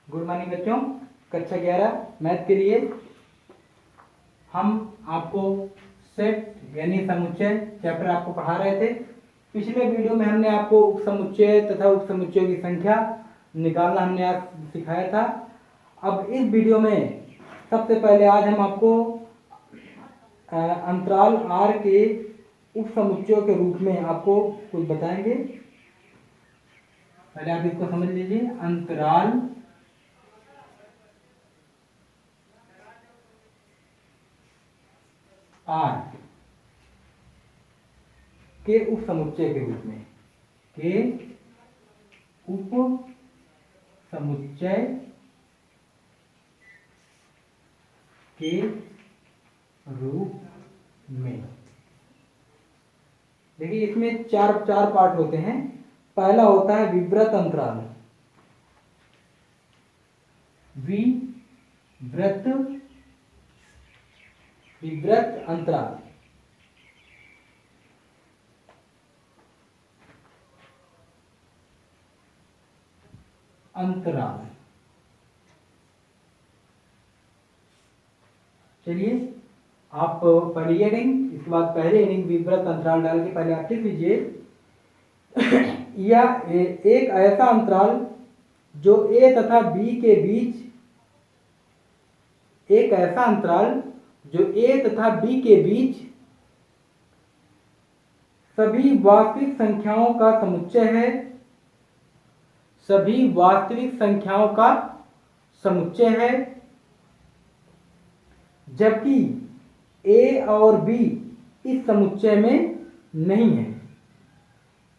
Good morning बच्चों। कक्षा 11 math के लिए हम आपको सेट यानी समुच्चय चैप्टर आपको पढ़ा रहे थे। पिछले वीडियो में हमने आपको उपसमुच्चय तथा उपसमुच्चयों की संख्या निकालना हमने आज सिखाया था। अब इस वीडियो में सबसे पहले आज हम आपको अंतराल R के उपसमुच्चयों के रूप में आपको कुछ बताएंगे। पहले आप इसको समझ लीजिए। अंतराल R के उपसमुच्चय के रूप में उपसमुच्चय के रूप में देखिए, इसमें चार पार्ट होते हैं। पहला होता है विवृत अंतराल। विवृत अंतराल चलिए आप पहली हेडिंग, इसके बाद पहले हेडिंग विवृत अंतराल डाल के पहले आप लिख लीजिए या एक ऐसा अंतराल जो A तथा B के बीच, एक ऐसा अंतराल जो A तथा B के बीच सभी वास्तविक संख्याओं का समुच्चय है। सभी वास्तविक संख्याओं का समुच्चय है, जबकि A और B इस समुच्चय में नहीं है।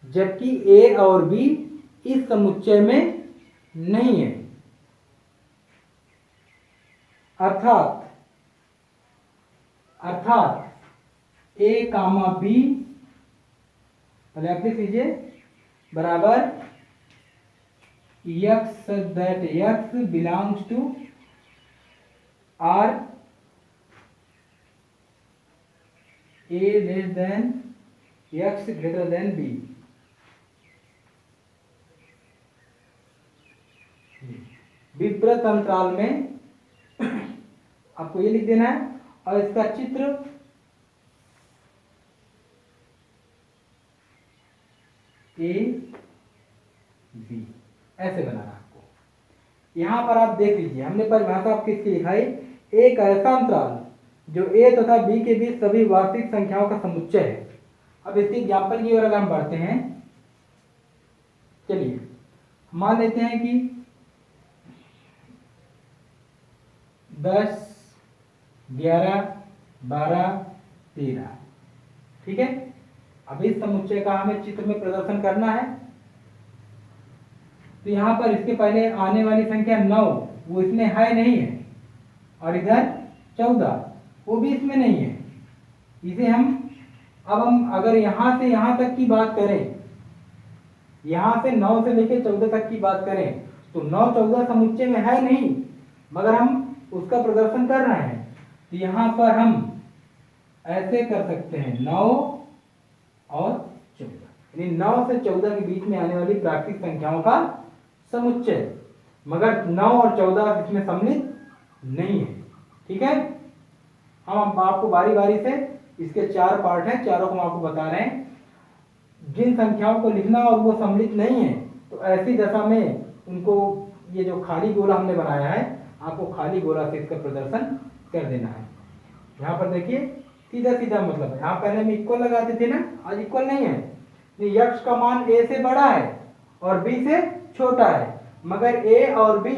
जबकि A और B इस समुच्चय में नहीं है। अर्थात A कामा B, पहले आप लिख लीजिए, बराबर x that x belongs to R, A less than x greater than B। विवृत अंतराल में आपको ये लिख देना है और इसका चित्र A B ऐसे बनाना आपको। यहां पर आप देख लीजिए, हमने परिभाषा आपकी इसकी लिखा है, एक ऐसा अंतराल जो A तथा B के बीच सभी वास्तविक संख्याओं का समुच्चय है। अब इसके एग्जाम्पल की ओर अगर हम बढ़ते हैं, चलिए मान लेते हैं कि 10, 11, 12, 13, ठीक है। अब इस समुच्चय का हमें चित्र में प्रदर्शन करना है। तो यहां पर इसके पहले आने वाली संख्या 9 वो इसमें है नहीं है, और इधर 14 वो भी इसमें नहीं है। इसे हम अगर यहां से यहां तक की बात करें, यहां से 9 से लेकर 14 तक की बात करें, तो 9, 14 समुच्चय में है नहीं, मगर हम उसका प्रदर्शन कर रहे हैं। तो यहां पर हम ऐसे कर सकते हैं 9 और 14, यानी 9 से 14 के बीच में आने वाली प्राकृतिक संख्याओं का समुच्चय, मगर 9 और 14 इसमें सम्मिलित नहीं है, ठीक है। हम आपको बारी बारी से इसके 4 पार्ट हैं, चारों को हम आपको बता रहे हैं। जिन संख्याओं को लिखना और वो सम्मिलित नहीं है, तो ऐसी दशा में उनको ये जो खाली गोला हमने बनाया है, आपको खाली गोला से इसका प्रदर्शन कर देना है। यहाँ पर देखिए सीधा सीधा मतलब है, यहाँ पहले हम इक्वल लगाते थे ना, आज इक्वल नहीं है। x का मान A से बड़ा है और B से छोटा है, मगर A और B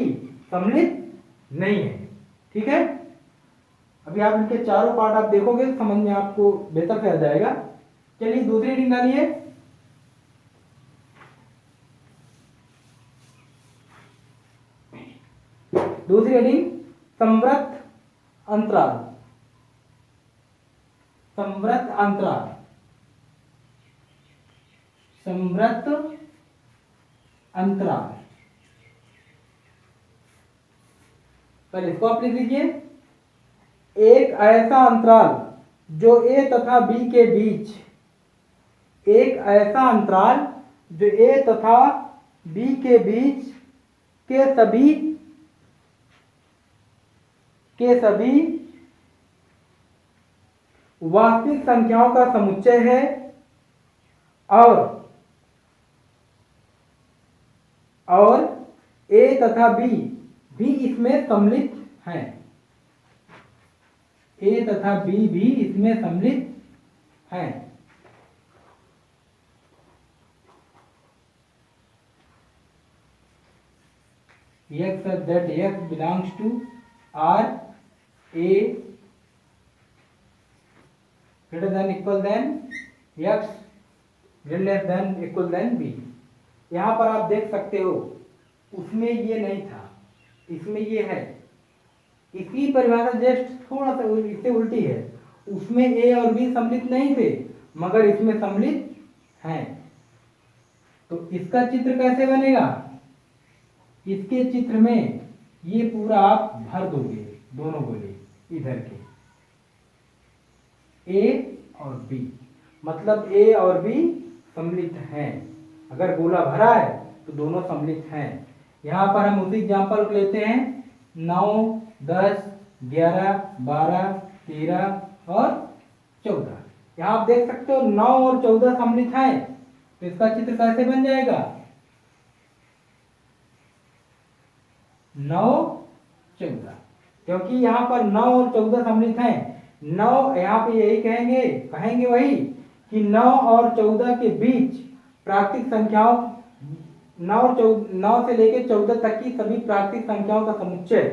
सम्मिलित नहीं है, ठीक है। अभी आप इनके चारों पार्ट आप देखोगे समझ में आपको बेहतर से आ जाएगा। चलिए दूसरी हेडिंग डालिए। दूसरी हेडिंग संवृत अंतराल। संवृत अंतराल, संवृत अंतराल, पहले इसको आप लिख लीजिए। एक ऐसा अंतराल जो A तथा B के बीच, एक ऐसा अंतराल जो A तथा B के बीच के सभी के सभी वास्तविक संख्याओं का समुच्चय है और a तथा b भी इसमें सम्मिलित हैं। a तथा b भी इसमें सम्मिलित हैं। x such that x belongs to R a greater than equal than x greater than equal than b। यहाँ पर आप देख सकते हो उसमें ये नहीं था, इसमें ये है। इसकी परिभाषा जस्ट थोड़ा सा इससे उल्टी है। उसमें a और b सम्मिलित नहीं थे मगर इसमें सम्मिलित हैं। तो इसका चित्र कैसे बनेगा? इसके चित्र में ये पूरा आप भर दोगे, दोनों गोले इधर के a और b, मतलब a और b सम्मिलित हैं। अगर गोला भरा है तो दोनों सम्मिलित हैं। यहाँ पर हम उसी एग्जाम्पल को लेते हैं 9, 10, 11, 12, 13 और 14। यहाँ आप देख सकते हो 9 और 14 सम्मिलित हैं। तो इसका चित्र कैसे बन जाएगा? 9, 14, क्योंकि यहाँ पर 9 और 14 सम्मिलित हैं। 9 यहाँ पे यही कहेंगे वही कि 9 और 14 के बीच प्राकृतिक संख्याओं 9 से लेकर 14 तक की सभी प्राकृतिक संख्याओं का समुच्चय।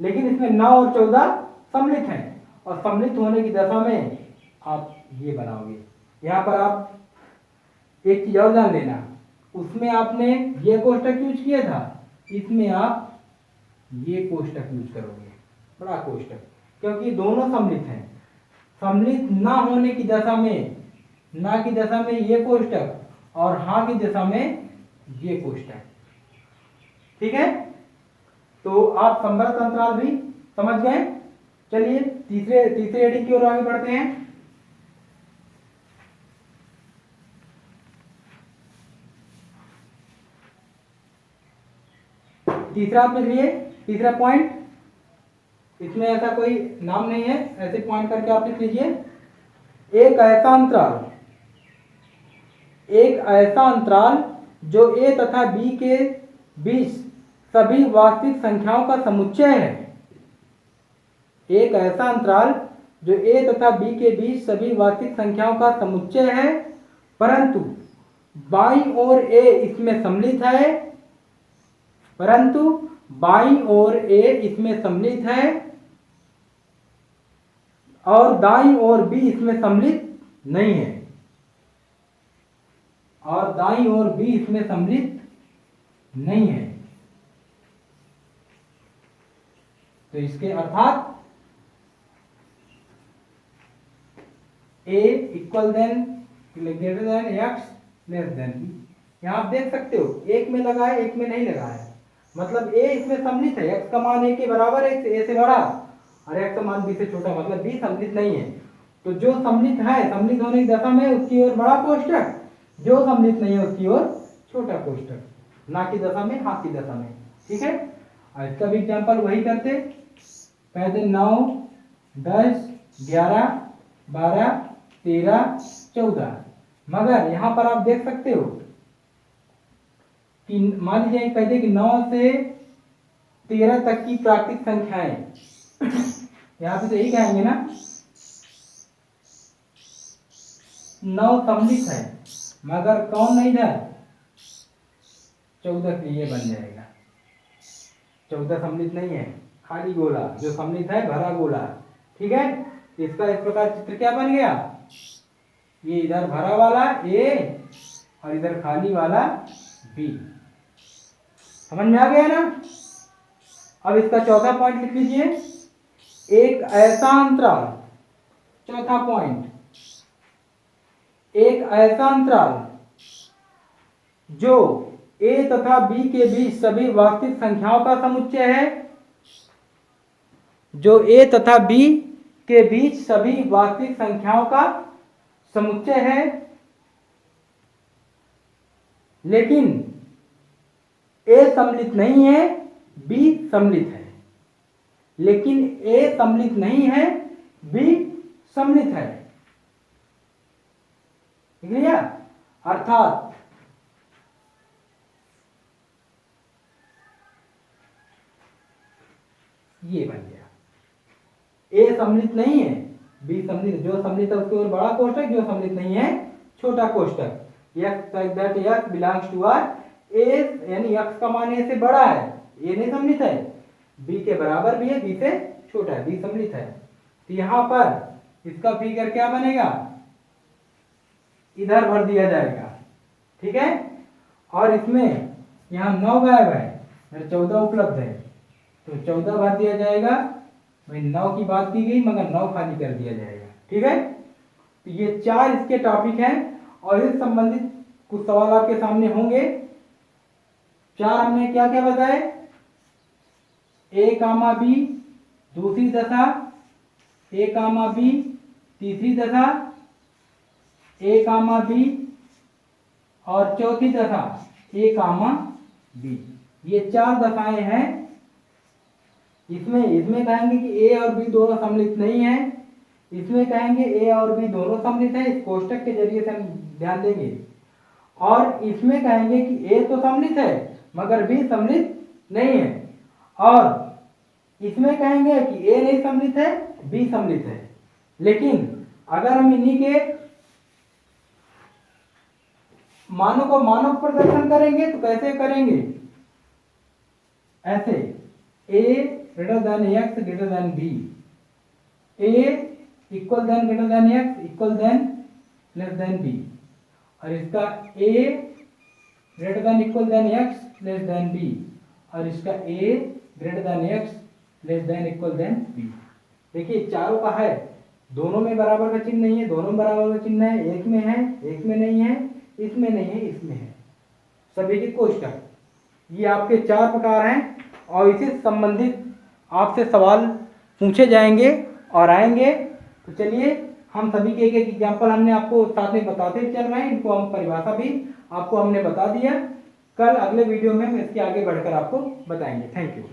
लेकिन इसमें 9 और 14 सम्मिलित हैं और सम्मिलित होने की दशा में आप ये बनाओगे। यहाँ पर आप एक चीज और जान लेना, उसमें आपने ये कोष्टक यूज किया था, इसमें आप ये कोष्टक यूज करोगे, बड़ा कोष्टक, क्योंकि दोनों सम्मिलित हैं। सम्मिलित ना होने की दशा में, ना की दशा में ये कोष्टक और हाँ की दशा में ये कोष्टक। ठीक है, तो आप संवर्त अंतराल भी समझ गए। चलिए तीसरे हेडिंग की ओर आगे बढ़ते हैं। तीसरा आप लिख लिए, तीसरा पॉइंट, इसमें ऐसा कोई नाम नहीं है, ऐसे पॉइंट करके आप लिख लीजिए। एक ऐसा अंतराल जो a तथा b के बीच सभी वास्तविक संख्याओं का समुच्चय है। एक ऐसा अंतराल जो a तथा b के बीच सभी वास्तविक संख्याओं का समुच्चय है, परंतु बाईं ओर a इसमें सम्मिलित है, और दाईं ओर b इसमें सम्मिलित नहीं है, तो इसके अर्थात a equal then greater than x less than b। यहाँ आप देख सकते हो एक में लगा है, एक में नहीं लगा है, मतलब a इसमें सम्मिलित है, x का मान a के बराबर है, a से बड़ा, और x का मान b से छोटा, मतलब b सम्मिलित नहीं है। तो जो सम्मिलित है, सम्मिलित होने की दशा में उसकी ओर बड़ा कोष्टक, जो सम्मिलित नहीं है उसकी ओर छोटा कोष्टक, ना की दशा में हाँ की दशा में। ठीक है, और इसका भी एग्जाम्पल वही करते, पहले 9, 10, 11, 12, 13, 14। मगर यहाँ पर आप देख सकते हो कि मान लीजिए कहते कि 9 से 13 तक की प्राकृतिक संख्याएं, यहाँ पे तो यही कहेंगे ना, 9 सम्मिलित है मगर कौन नहीं था, 14 के लिए बन जाएगा। 14 सम्मिलित नहीं है, खाली गोला, जो सम्मिलित है भरा गोला। ठीक है, इसका इस प्रकार चित्र क्या बन गया, ये इधर भरा वाला a और इधर खाली वाला b। समझ में आ गया ना? अब इसका चौथा पॉइंट लिख लीजिए, एक ऐसा अंतराल, चौथा पॉइंट, एक ऐसा अंतराल जो a तथा b के बीच सभी वास्तविक संख्याओं का समुच्चय है, जो a तथा b के बीच सभी वास्तविक संख्याओं का समुच्चय है, लेकिन a सम्मिलित नहीं है, b सम्मिलित है। लेकिन ए सम्मिलित नहीं है, बी सम्मिलित है। क्लियर? अर्थात ये बन गया, ए सम्मिलित नहीं है, बी सम्मिलित। जो सम्मिलित है उसकी ओर बड़ा कोष्टक, जो सम्मिलित नहीं है छोटा कोष्टक। x that x belongs to R, ए यानी x का मान a से बड़ा है, ए नहीं सम्मिलित है, b के बराबर भी है, b से छोटा है, b सम्मिलित है। तो यहां पर इसका फिगर क्या बनेगा, इधर भर दिया जाएगा। ठीक है? और इसमें यहाँ 9 गायब है, 14 उपलब्ध है, तो 14 भर दिया जाएगा। भाई 9 की बात की गई मगर 9 खाली कर दिया जाएगा। ठीक है? तो ये 4 इसके टॉपिक हैं और इससे संबंधित कुछ सवाल आपके सामने होंगे। 4 हमने क्या क्या बताए, ए कामा बी दूसरी दशा, ए कामा बी तीसरी दशा, ए कामा बी और चौथी दशा ए कामा बी। ये 4 दशाएं हैं। इसमें कहेंगे कि ए और बी दोनों सम्मिलित नहीं है, इसमें कहेंगे ए और बी दोनों सम्मिलित है, इस कोष्टक के जरिए से हम ध्यान देंगे। और इसमें कहेंगे कि ए तो सम्मिलित है मगर बी सम्मिलित नहीं है, और इसमें कहेंगे कि ए नहीं सम्मिलित है, बी सम्मिलित है। लेकिन अगर हम इन्हीं के मानों प्रदर्शन करेंगे तो कैसे करेंगे, ऐसे a greater than x greater than b, a equal than greater than x equal than less than b, और इसका a greater than equal than x less than b, और इसका a greater than x less than equal than b। देखिए चारों का है, दोनों में बराबर का चिन्ह नहीं है, दोनों में बराबर का चिन्ह है, एक में है, एक में नहीं है, इसमें नहीं है, इसमें है, सभी के कोष्टक। ये आपके 4 प्रकार हैं और इसी से संबंधित आपसे सवाल पूछे जाएंगे और आएंगे। तो चलिए हम सभी के एक एग्जाम्पल हमने आपको साथ में बताते चल रहे हैं, इनको हम परिभाषा भी आपको हमने बता दिया। कल अगले वीडियो में हम इसके आगे बढ़कर आपको बताएंगे। Thank you.